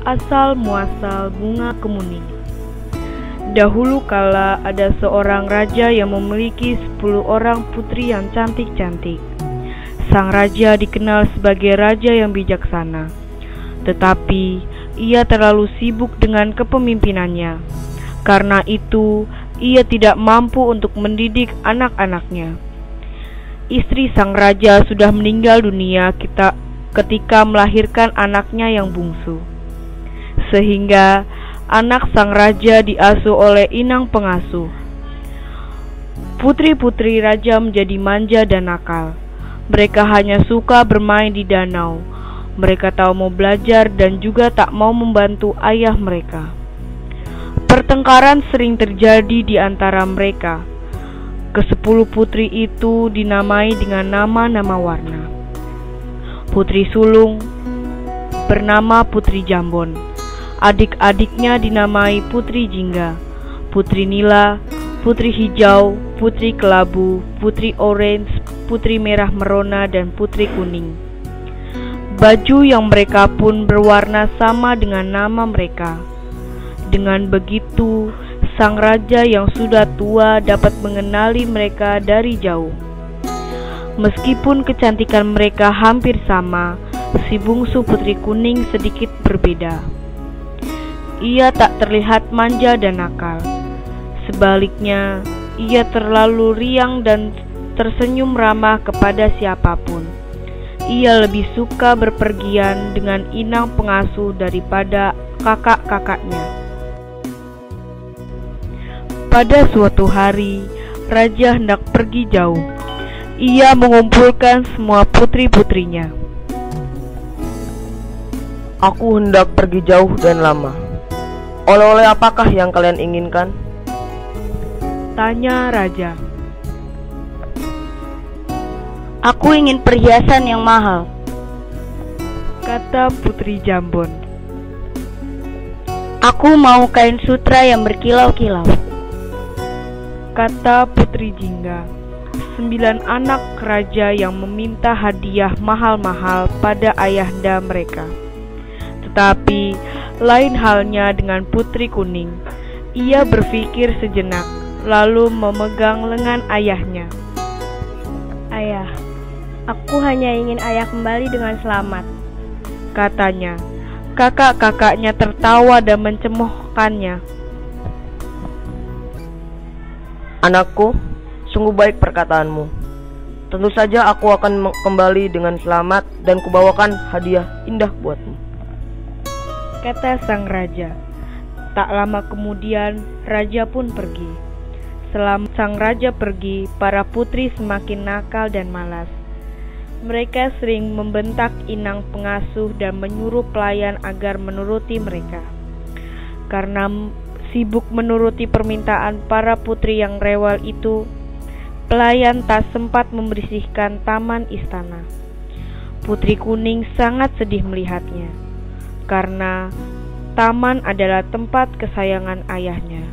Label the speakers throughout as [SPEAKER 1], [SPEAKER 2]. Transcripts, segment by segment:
[SPEAKER 1] asal muasal bunga kemuning. Dahulu kala ada seorang raja yang memiliki 10 orang putri yang cantik-cantik. Sang raja dikenal sebagai raja yang bijaksana, tetapi ia terlalu sibuk dengan kepemimpinannya. Karena itu, ia tidak mampu untuk mendidik anak-anaknya. Istri sang raja sudah meninggal dunia ketika melahirkan anaknya yang bungsu, sehingga anak sang raja diasuh oleh inang pengasuh. Putri-putri raja menjadi manja dan nakal. Mereka hanya suka bermain di danau. Mereka tak mau belajar dan juga tak mau membantu ayah mereka. Pertengkaran sering terjadi di antara mereka. Ke-10 putri itu dinamai dengan nama-nama warna. Putri sulung bernama Putri Jambon. Adik-adiknya dinamai Putri Jingga, Putri Nila, Putri Hijau, Putri Kelabu, Putri Orange, Putri Merah Merona, dan Putri Kuning. Baju yang mereka pun berwarna sama dengan nama mereka. Dengan begitu, sang raja yang sudah tua dapat mengenali mereka dari jauh. Meskipun kecantikan mereka hampir sama, si bungsu Putri Kuning sedikit berbeda. Ia tak terlihat manja dan nakal. Sebaliknya, ia terlalu riang dan tersenyum ramah kepada siapapun. Ia lebih suka berpergian dengan inang pengasuh daripada kakak-kakaknya. Pada suatu hari, raja hendak pergi jauh. Ia mengumpulkan semua putri-putrinya.
[SPEAKER 2] Aku hendak pergi jauh dan lama. Oleh-oleh apakah yang kalian inginkan?
[SPEAKER 1] Tanya raja.
[SPEAKER 3] Aku ingin perhiasan yang mahal,
[SPEAKER 1] kata Putri Jambon.
[SPEAKER 3] Aku mau kain sutra yang berkilau-kilau,
[SPEAKER 1] kata Putri Jingga. 9 anak raja yang meminta hadiah mahal-mahal pada ayahanda mereka. Tetapi lain halnya dengan Putri Kuning. Ia berpikir sejenak, lalu memegang lengan ayahnya.
[SPEAKER 4] Ayah, aku hanya ingin ayah kembali dengan selamat,
[SPEAKER 1] katanya. Kakak-kakaknya tertawa dan mencemoohkannya.
[SPEAKER 2] Anakku, sungguh baik perkataanmu. Tentu saja aku akan kembali dengan selamat dan kubawakan hadiah indah buatmu,
[SPEAKER 1] kata sang raja. Tak lama kemudian, raja pun pergi. Selama sang raja pergi, para putri semakin nakal dan malas. Mereka sering membentak inang pengasuh dan menyuruh pelayan agar menuruti mereka. Karena sibuk menuruti permintaan para putri yang rewel itu, pelayan tak sempat membersihkan taman istana. Putri Kuning sangat sedih melihatnya, karena taman adalah tempat kesayangan ayahnya.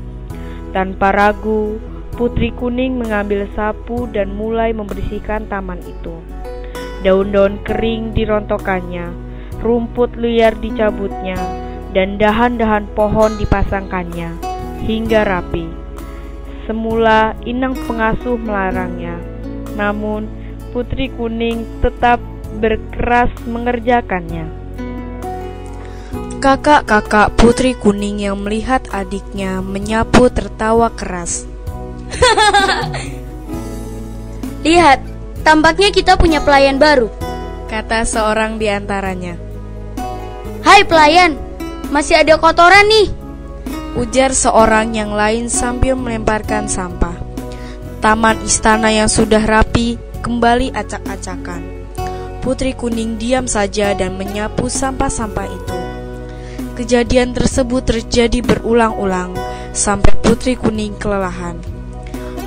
[SPEAKER 1] Tanpa ragu, Putri Kuning mengambil sapu dan mulai membersihkan taman itu. Daun-daun kering dirontokkannya, rumput liar dicabutnya, dan dahan-dahan pohon dipasangkannya hingga rapi. Semula inang pengasuh melarangnya, namun Putri Kuning tetap berkeras mengerjakannya. Kakak-kakak Putri Kuning yang melihat adiknya menyapu tertawa keras.
[SPEAKER 3] Lihat, tampaknya kita punya pelayan baru,
[SPEAKER 1] kata seorang di antaranya.
[SPEAKER 3] Hai pelayan, masih ada kotoran nih,
[SPEAKER 1] ujar seorang yang lain sambil melemparkan sampah. Taman istana yang sudah rapi kembali acak-acakan. Putri Kuning diam saja dan menyapu sampah-sampah itu. Kejadian tersebut terjadi berulang-ulang sampai Putri Kuning kelelahan.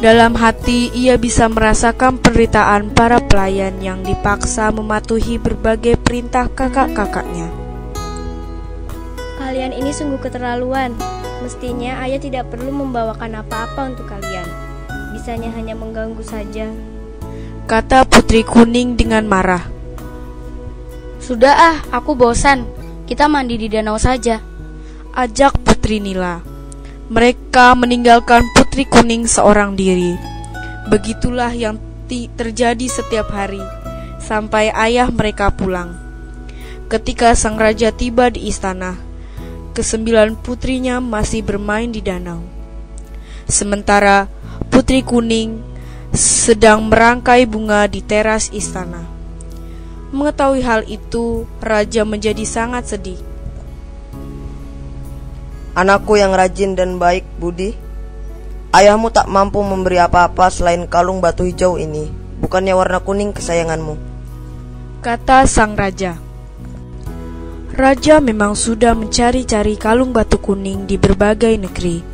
[SPEAKER 1] Dalam hati ia bisa merasakan penderitaan para pelayan yang dipaksa mematuhi berbagai perintah kakak-kakaknya.
[SPEAKER 4] Kalian ini sungguh keterlaluan. Mestinya ayah tidak perlu membawakan apa-apa untuk kalian. Bisanya hanya mengganggu saja,
[SPEAKER 1] kata Putri Kuning dengan marah.
[SPEAKER 3] Sudah aku bosan. kita mandi di danau saja.
[SPEAKER 1] Ajak Putri Nila. Mereka meninggalkan Putri Kuning seorang diri. Begitulah yang terjadi setiap hari, sampai ayah mereka pulang. Ketika sang raja tiba di istana, ke-9 putrinya masih bermain di danau. Sementara Putri Kuning sedang merangkai bunga di teras istana. Mengetahui hal itu, raja menjadi sangat sedih.
[SPEAKER 2] Anakku yang rajin dan baik budi, ayahmu tak mampu memberi apa-apa selain kalung batu hijau ini. Bukannya warna kuning kesayanganmu,
[SPEAKER 1] kata sang raja. Raja memang sudah mencari-cari kalung batu kuning di berbagai negeri,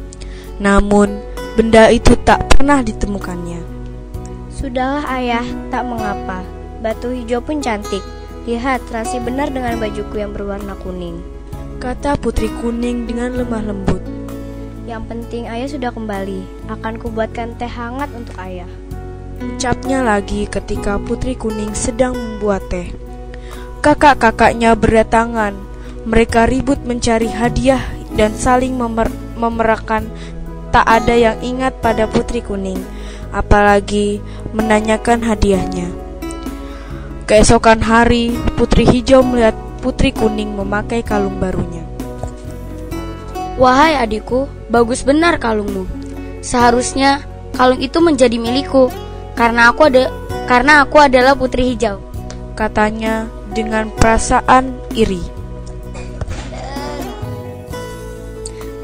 [SPEAKER 1] namun benda itu tak pernah ditemukannya.
[SPEAKER 4] Sudahlah ayah, tak mengapa. Batu hijau pun cantik. Lihat, terasi benar dengan bajuku yang berwarna kuning,
[SPEAKER 1] kata Putri Kuning dengan lemah lembut.
[SPEAKER 4] Yang penting ayah sudah kembali. Akan kubuatkan teh hangat untuk ayah,
[SPEAKER 1] ucapnya lagi ketika Putri Kuning sedang membuat teh. Kakak-kakaknya berdatangan. Mereka ribut mencari hadiah dan saling memerahkan. Tak ada yang ingat pada Putri Kuning, apalagi menanyakan hadiahnya. Keesokan hari, Putri Hijau melihat Putri Kuning memakai kalung barunya.
[SPEAKER 3] Wahai adikku, bagus benar kalungmu. Seharusnya kalung itu menjadi milikku, karena aku adalah Putri Hijau,
[SPEAKER 1] katanya dengan perasaan iri.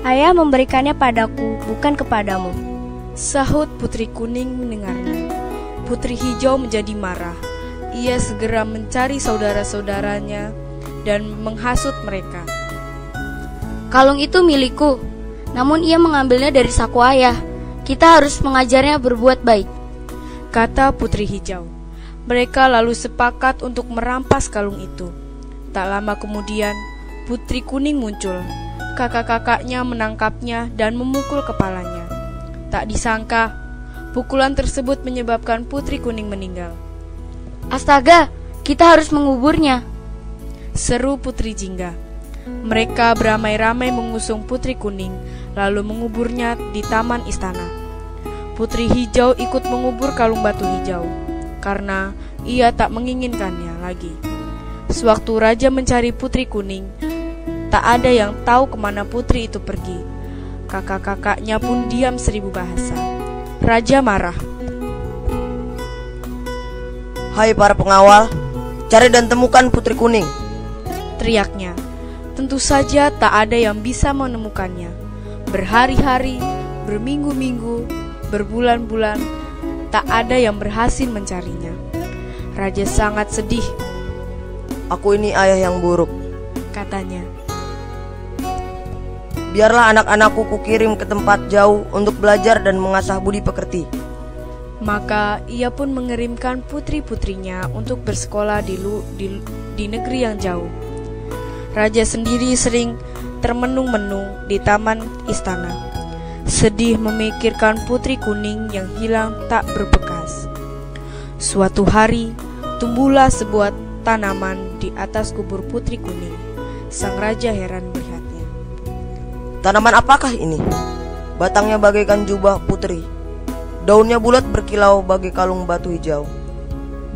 [SPEAKER 4] Ayah memberikannya padaku, bukan kepadamu,
[SPEAKER 1] sahut Putri Kuning mendengarnya. Putri Hijau menjadi marah. Ia segera mencari saudara-saudaranya dan menghasut mereka.
[SPEAKER 3] Kalung itu milikku, namun ia mengambilnya dari saku ayah. Kita harus mengajarnya berbuat baik,
[SPEAKER 1] kata Putri Hijau. Mereka lalu sepakat untuk merampas kalung itu. Tak lama kemudian, Putri Kuning muncul. Kakak-kakaknya menangkapnya dan memukul kepalanya. Tak disangka, pukulan tersebut menyebabkan Putri Kuning meninggal.
[SPEAKER 3] Astaga, kita harus menguburnya,
[SPEAKER 1] seru Putri Jingga. Mereka beramai-ramai mengusung Putri Kuning, lalu menguburnya di taman istana. Putri Hijau ikut mengubur kalung batu hijau, karena ia tak menginginkannya lagi. Sewaktu raja mencari Putri Kuning, tak ada yang tahu kemana putri itu pergi. Kakak-kakaknya pun diam 1000 bahasa. Raja marah.
[SPEAKER 2] Hai para pengawal, cari dan temukan Putri Kuning,
[SPEAKER 1] teriaknya. Tentu saja tak ada yang bisa menemukannya. Berhari-hari, berminggu-minggu, berbulan-bulan, tak ada yang berhasil mencarinya. Raja sangat sedih.
[SPEAKER 2] Aku ini ayah yang buruk,
[SPEAKER 1] katanya.
[SPEAKER 2] Biarlah anak-anakku kukirim ke tempat jauh untuk belajar dan mengasah budi pekerti.
[SPEAKER 1] Maka ia pun mengirimkan putri-putrinya untuk bersekolah di negeri yang jauh. Raja sendiri sering termenung-menung di taman istana, sedih memikirkan Putri Kuning yang hilang tak berbekas. Suatu hari, tumbuhlah sebuah tanaman di atas kubur Putri Kuning. Sang raja heran melihatnya.
[SPEAKER 2] Tanaman apakah ini? Batangnya bagaikan jubah putri, daunnya bulat berkilau bagai kalung batu hijau,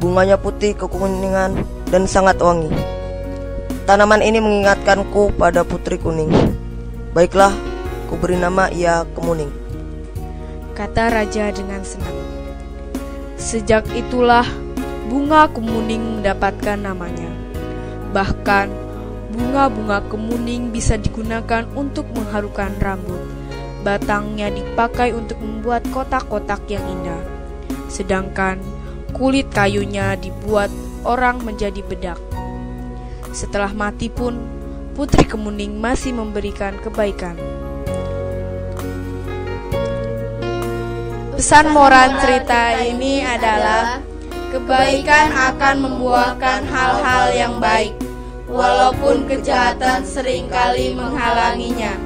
[SPEAKER 2] bunganya putih kekuningan dan sangat wangi. Tanaman ini mengingatkanku pada Putri Kuning. Baiklah, ku beri nama ia Kemuning,
[SPEAKER 1] kata raja dengan senang. Sejak itulah bunga kemuning mendapatkan namanya. Bahkan bunga-bunga kemuning bisa digunakan untuk mengharukan rambut. Batangnya dipakai untuk membuat kotak-kotak yang indah. Sedangkan kulit kayunya dibuat orang menjadi bedak. Setelah mati pun, Putri Kemuning masih memberikan kebaikan. Pesan moral cerita ini adalah kebaikan akan membuahkan hal-hal yang baik, walaupun kejahatan seringkali menghalanginya.